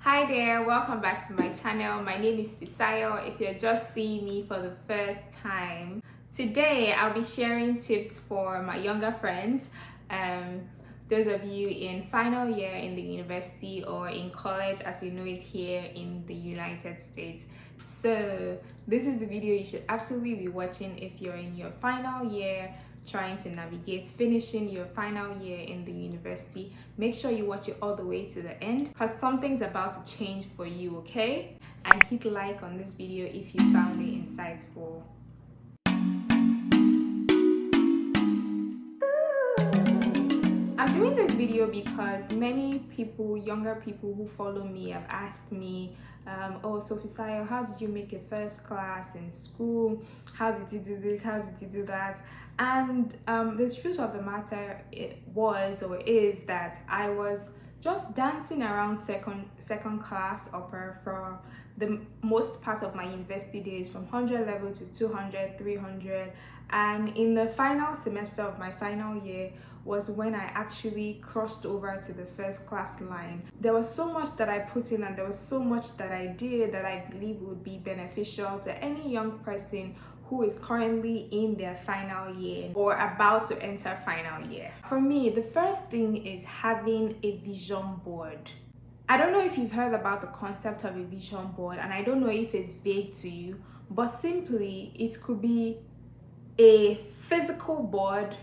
Hi there, welcome back to my channel. My name is Fisayo. If you're just seeing me for the first time, today I'll be sharing tips for my younger friends, those of you in final year in the university or in college as we know it here in the United States. So this is the video you should absolutely be watching if you're in your final year trying to navigate finishing your final year in the university. Make sure you watch it all the way to the end because something's about to change for you, okay? And hit like on this video if you found it insightful. I'm doing this video because many people, younger people who follow me, have asked me, oh, so Fisayo, how did you make a first class in school? How did you do this? How did you do that? And the truth of the matter is that I was just dancing around second class upper for the most part of my university days, from 100 level to 200, 300. And in the final semester of my final year was when I actually crossed over to the first class line. There was so much that I put in and there was so much that I did that I believe would be beneficial to any young person who is currently in their final year or about to enter final year. For me, the first thing is having a vision board. I don't know if you've heard about the concept of a vision board, and I don't know if it's vague to you, but simply it could be a physical board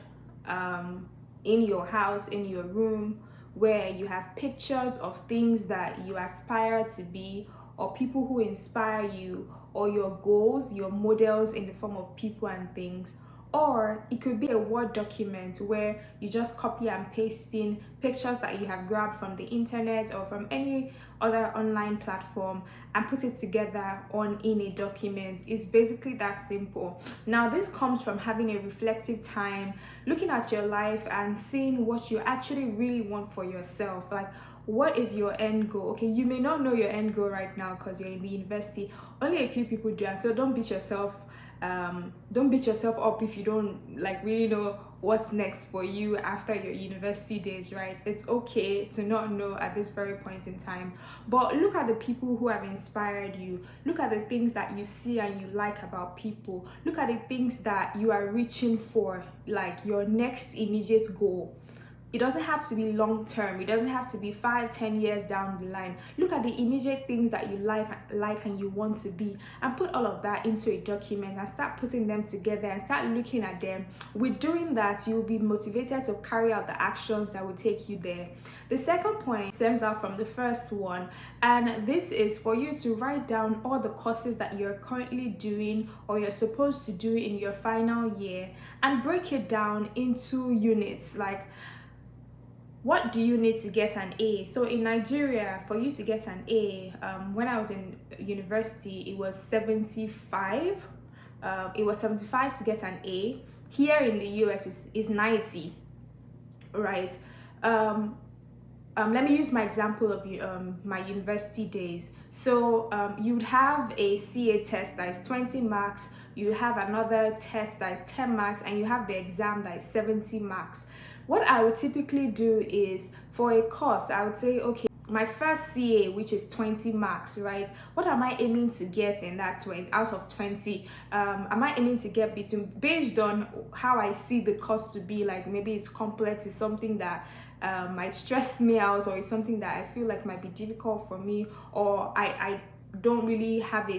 in your house, in your room, where you have pictures of things that you aspire to be, or people who inspire you, or your goals, your models in the form of people and things. Or it could be a Word document where you just copy and paste in pictures that you have grabbed from the internet or from any other online platform and put it together in a document. It's basically that simple. Now this comes from having a reflective time, looking at your life and seeing what you actually really want for yourself. Like, what is your end goal? Okay, you may not know your end goal right now because you're in the university. Only a few people do, and so don't beat yourself up if you don't really know what's next for you after your university days, right? It's okay to not know at this very point in time, but look at the people who have inspired you. Look at the things that you see and you like about people. Look at the things that you are reaching for, like your next immediate goal. It doesn't have to be long term. It doesn't have to be 5-10 years down the line. Look at the immediate things that you like and you want to be, and put all of that into a document and start putting them together and start looking at them. With doing that, you'll be motivated to carry out the actions that will take you there. The second point stems out from the first one, and this is for you to write down all the courses that you're currently doing or you're supposed to do in your final year, and break it down into units. Like, what do you need to get an A? So in Nigeria, for you to get an A, when I was in university, it was 75. It was 75 to get an A. Here in the US is 90, right? Let me use my example of my university days. So you would have a CA test that is 20 marks, you have another test that is 10 marks, and you have the exam that is 70 marks. What I would typically do is, for a course, I would say, okay, my first CA, which is 20 marks, right? What am I aiming to get in that 20 out of 20? Am I aiming to get based on how I see the course to be? Like, maybe it's complex, it's something that might stress me out, or it's something that I feel like might be difficult for me, or I don't really have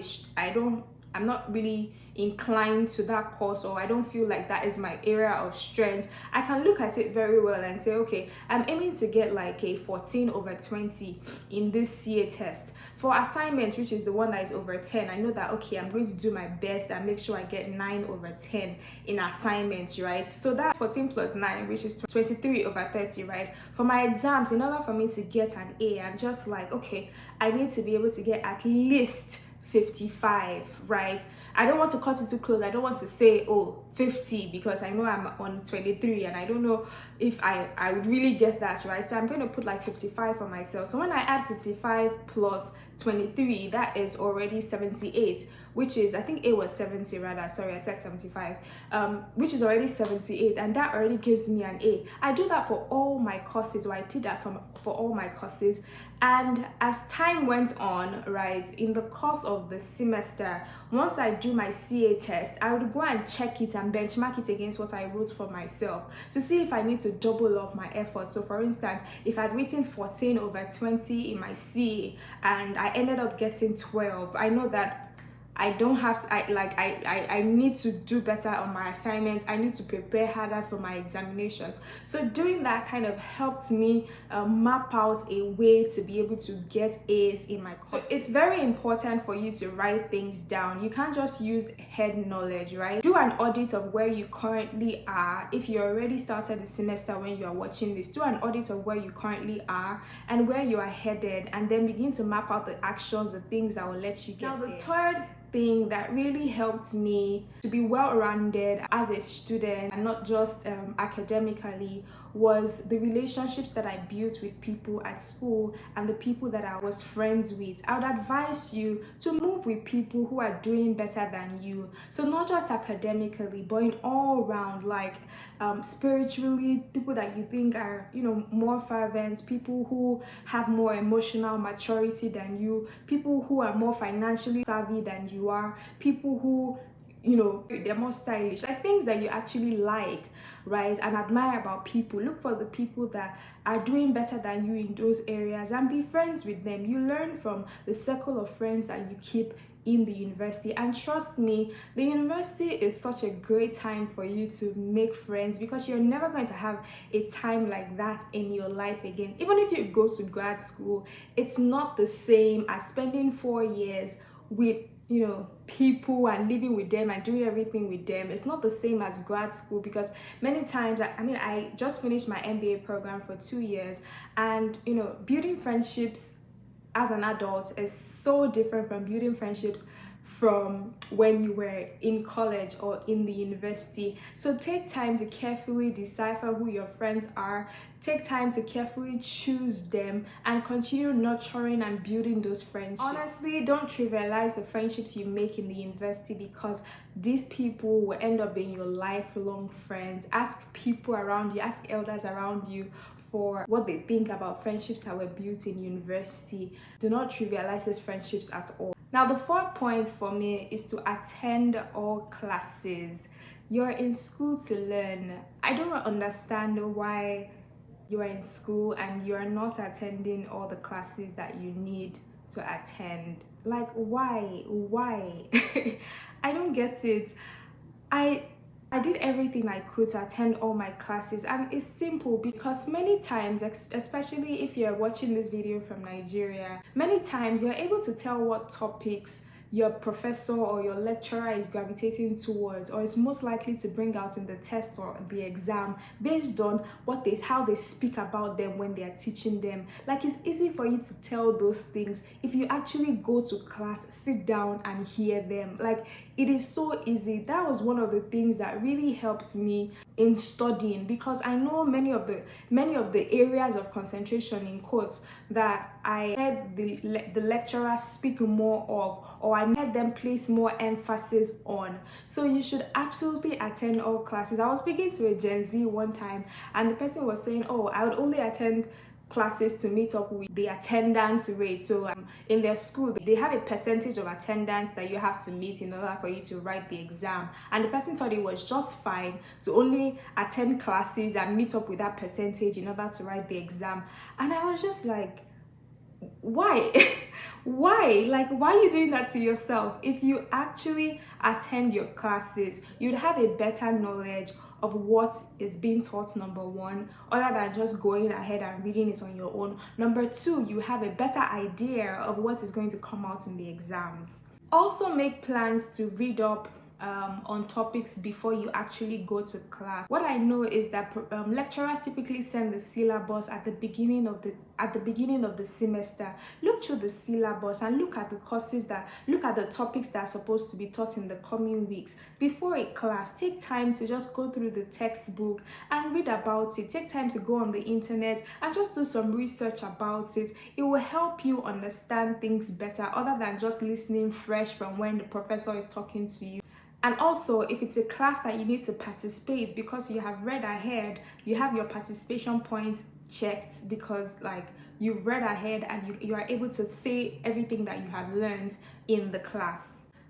I'm not really inclined to that course, or I don't feel like that is my area of strength. I can look at it very well and say, okay, I'm aiming to get like a 14/20 in this CA test. For assignment, which is the one that is over 10, I know that, okay, I'm going to do my best and make sure I get 9/10 in assignments, right? So that's 14 plus 9, which is 23/30, right? For my exams, in order for me to get an A, I'm just like, okay, I need to be able to get at least 55, right? I don't want to cut it too close. I don't want to say, oh, 50, because I know I'm on 23 and I don't know if I would really get that, right? So I'm going to put like 55 for myself. So when I add 55 plus 23, that is already 78, which is, I think A was 70 rather, sorry, I said 75, which is already 78, and that already gives me an A. I do that for all my courses, or I did that for all my courses. And as time went on, right, in the course of the semester, once I do my CA test, I would go and check it and benchmark it against what I wrote for myself to see if I need to double up my effort. So for instance, if I'd written 14 over 20 in my CA and I ended up getting 12, I know that I don't have to, I need to do better on my assignments. I need to prepare harder for my examinations. So doing that kind of helped me map out a way to be able to get A's in my course. So it's very important for you to write things down. You can't just use head knowledge, right? Do an audit of where you currently are. If you already started the semester when you are watching this, do an audit of where you currently are and where you are headed, and then begin to map out the actions, the things that will let you get there. Now the third thing that really helped me to be well-rounded as a student and not just academically was the relationships that I built with people at school and the people that I was friends with. I would advise you to move with people who are doing better than you. So not just academically, but in all round, like spiritually, people that you think are, you know, more fervent, people who have more emotional maturity than you, people who are more financially savvy than you are, people who, you know, they're more stylish, like things that you actually like, right, and admire about people. Look for the people that are doing better than you in those areas and be friends with them. You learn from the circle of friends that you keep in the university, and trust me, the university is such a great time for you to make friends, because you're never going to have a time like that in your life again. Even if you go to grad school, it's not the same as spending 4 years with, you know, people and living with them and doing everything with them. It's not the same as grad school, because many times, I mean, I just finished my MBA program for 2 years, and you know, building friendships as an adult is so different from building friendships from when you were in college or in the university. So take time to carefully decipher who your friends are, take time to carefully choose them, and continue nurturing and building those friendships. Honestly, don't trivialize the friendships you make in the university, because these people will end up being your lifelong friends. Ask people around you, ask elders around you for what they think about friendships that were built in university. Do not trivialize these friendships at all. Now the fourth point for me is to attend all classes. You're in school to learn. I don't understand why you are in school and you are not attending all the classes that you need to attend. Like, why? I don't get it. I did everything I could to attend all my classes, and it's simple, because many times, especially if you're watching this video from Nigeria, many times you're able to tell what topics your professor or your lecturer is gravitating towards, or is most likely to bring out in the test or the exam, based on how they speak about them when they are teaching them. Like, it's easy for you to tell those things if you actually go to class, sit down and hear them. Like, it is so easy. That was one of the things that really helped me in studying, because I know many of the areas of concentration, in quotes, that I heard the lecturer speak more of, or I heard them place more emphasis on. So you should absolutely attend all classes. I was speaking to a Gen Z one time, and the person was saying, oh, I would only attend classes to meet up with the attendance rate. So in their school, they have a percentage of attendance that you have to meet in order for you to write the exam, and the person thought it was just fine to only attend classes and meet up with that percentage in order to write the exam. And I was just like, why? Why? Like, why are you doing that to yourself? If you actually attend your classes, you'd have a better knowledge of what is being taught, number one, other than just going ahead and reading it on your own. Number two, you have a better idea of what is going to come out in the exams. Also make plans to read up on topics before you actually go to class. What I know is that lecturers typically send the syllabus at the beginning of the semester. Look through the syllabus and look at the topics that are supposed to be taught in the coming weeks. Before a class, take time to just go through the textbook and read about it. Take time to go on the internet and just do some research about it. It will help you understand things better other than just listening fresh from when the professor is talking to you. And also, if it's a class that you need to participate because you have read ahead, you have your participation points checked because like you've read ahead and you are able to say everything that you have learned in the class.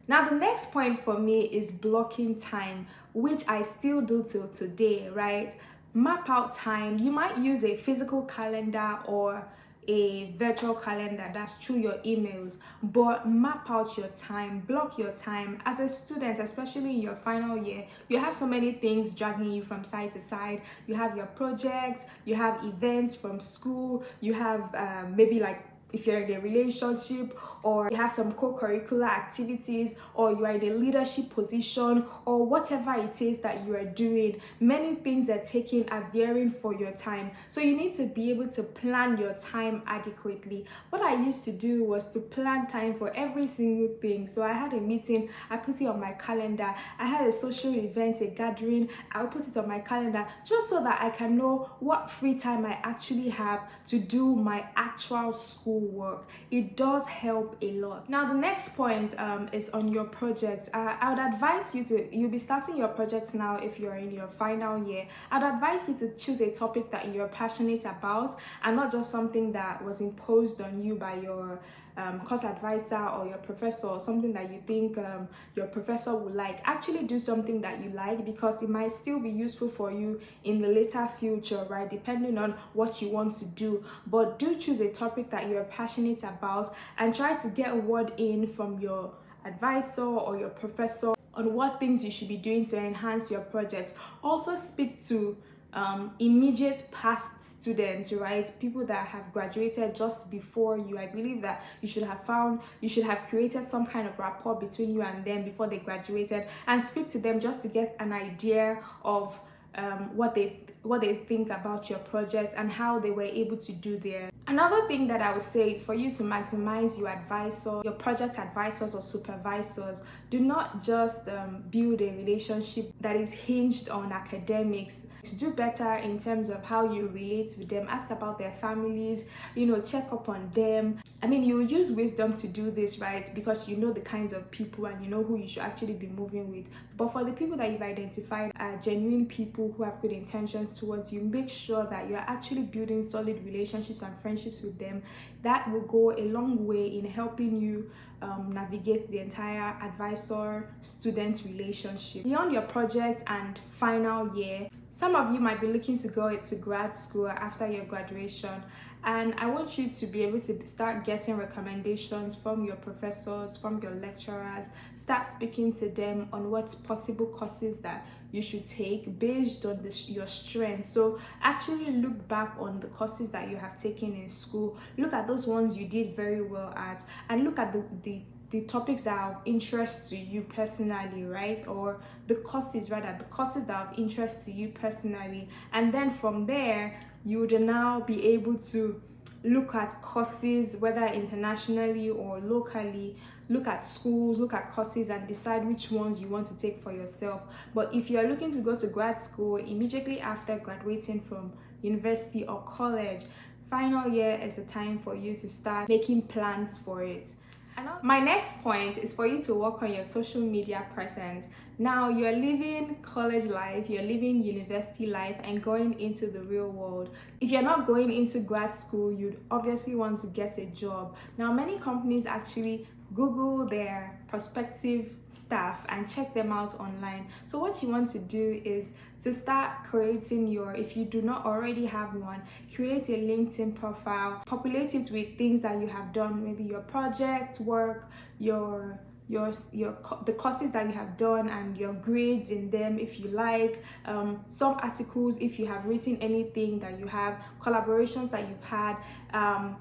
Now, the next point for me is blocking time, which I still do till today, right? Map out time. You might use a physical calendar or a virtual calendar, that's through your emails, but map out your time, block your time. As a student, especially in your final year, you have so many things dragging you from side to side. You have your projects, you have events from school, you have maybe like if you're in a relationship, or you have some co-curricular activities, or you are in a leadership position, or whatever it is that you are doing. Many things are varying for your time, so you need to be able to plan your time adequately. What I used to do was to plan time for every single thing. So I had a meeting, I put it on my calendar. I had a social event, a gathering, I'll put it on my calendar just so that I can know what free time I actually have to do my actual school work. It does help a lot. Now, the next point is on your projects. I would advise you'll be starting your projects now if you're in your final year. I'd advise you to choose a topic that you're passionate about and not just something that was imposed on you by your course advisor or your professor, or something that you think your professor would like. Actually do something that you like, because it might still be useful for you in the later future, right, depending on what you want to do. But do choose a topic that you're passionate about and try to get a word in from your advisor or your professor on what things you should be doing to enhance your project. Also speak to immediate past students, right, people that have graduated just before you. I believe that you should have created some kind of rapport between you and them before they graduated, and speak to them just to get an idea of what they think about your project and how they were able to do theirs. Another thing that I would say is for you to maximize your project advisors or supervisors. Do not just build a relationship that is hinged on academics. To do better in terms of how you relate with them, ask about their families, check up on them. I mean, you will use wisdom to do this, right, because you know the kinds of people and you know who you should actually be moving with. But for the people that you've identified are genuine people who have good intentions towards you, make sure that you're actually building solid relationships and friendships with them. That will go a long way in helping you navigate the entire advisor-student relationship. Beyond your project and final year, some of you might be looking to go to grad school after your graduation, and I want you to be able to start getting recommendations from your professors, from your lecturers. Start speaking to them on what possible courses that you should take based on your strengths. So actually look back on the courses that you have taken in school, look at those ones you did very well at, and look at the topics that are of interest to you personally, right? Or the courses that are of interest to you personally. And then from there, you would now be able to look at courses, whether internationally or locally, look at schools, look at courses, and decide which ones you want to take for yourself. But if you're looking to go to grad school immediately after graduating from university or college, final year is the time for you to start making plans for it. My next point is for you to work on your social media presence. Now you're living college life, you're living university life, and going into the real world. If you're not going into grad school, you'd obviously want to get a job. Now many companies actually Google their prospective staff and check them out online. So what you want to do is to start creating if you do not already have one, create a LinkedIn profile, populate it with things that you have done, maybe your project work, your the courses that you have done and your grades in them if you like, some articles if you have written anything that you have, collaborations that you've had,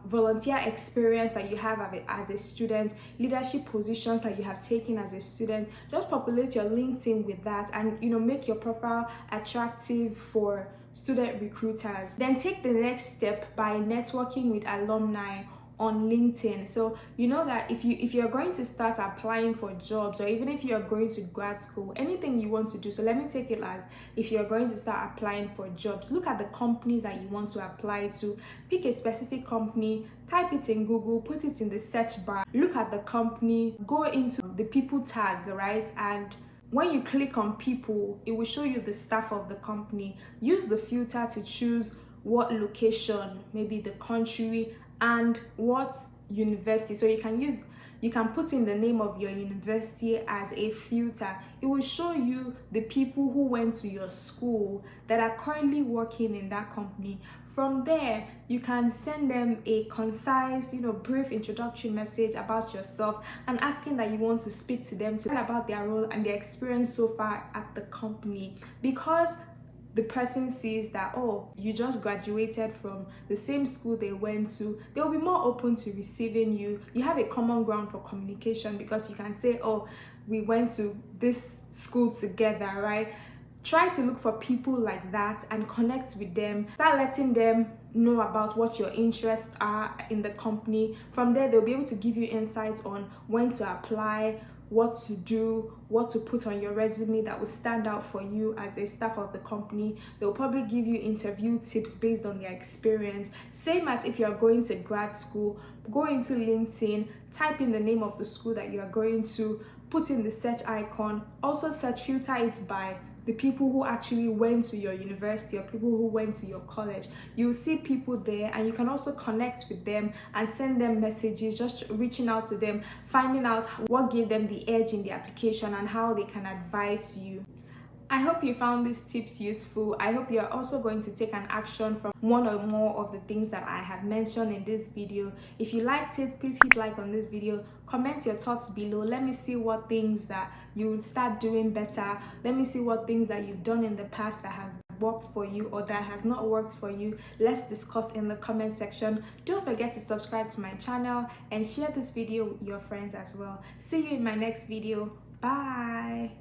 volunteer experience that you have as a student, leadership positions that you have taken as a student. Just populate your LinkedIn with that, and make your profile attractive for student recruiters. Then take the next step by networking with alumni on LinkedIn. So you know that if you're going to start applying for jobs, or even if you're going to grad school, anything you want to do, so let me take it as if you're going to start applying for jobs, look at the companies that you want to apply to, pick a specific company, type it in Google, put it in the search bar, look at the company, go into the people tag, right? And when you click on people, it will show you the staff of the company. Use the filter to choose what location, maybe the country, and what university. So you can put in the name of your university as a filter. It will show you the people who went to your school that are currently working in that company. From there, you can send them a concise, brief introductory message about yourself, and asking that you want to speak to them to learn about their role and their experience so far at the company. Because the person sees that, oh, you just graduated from the same school they went to, they'll be more open to receiving you. You have a common ground for communication, because you can say, oh, we went to this school together, right? Try to look for people like that and connect with them. Start letting them know about what your interests are in the company. From there, they'll be able to give you insights on when to apply, what to do, what to put on your resume that will stand out for you as a staff of the company. They'll probably give you interview tips based on their experience. Same as if you're going to grad school, go into LinkedIn, type in the name of the school that you're going to, put in the search icon, also filter it by the people who actually went to your university or people who went to your college. You'll see people there, and you can also connect with them and send them messages, just reaching out to them, finding out what gave them the edge in the application and how they can advise you. I hope you found these tips useful. I hope you're also going to take an action from one or more of the things that I have mentioned in this video. If you liked it, please hit like on this video. Comment your thoughts below. Let me see what things that you would start doing better. Let me see what things that you've done in the past that have worked for you or that has not worked for you. Let's discuss in the comment section. Don't forget to subscribe to my channel and share this video with your friends as well. See you in my next video. Bye.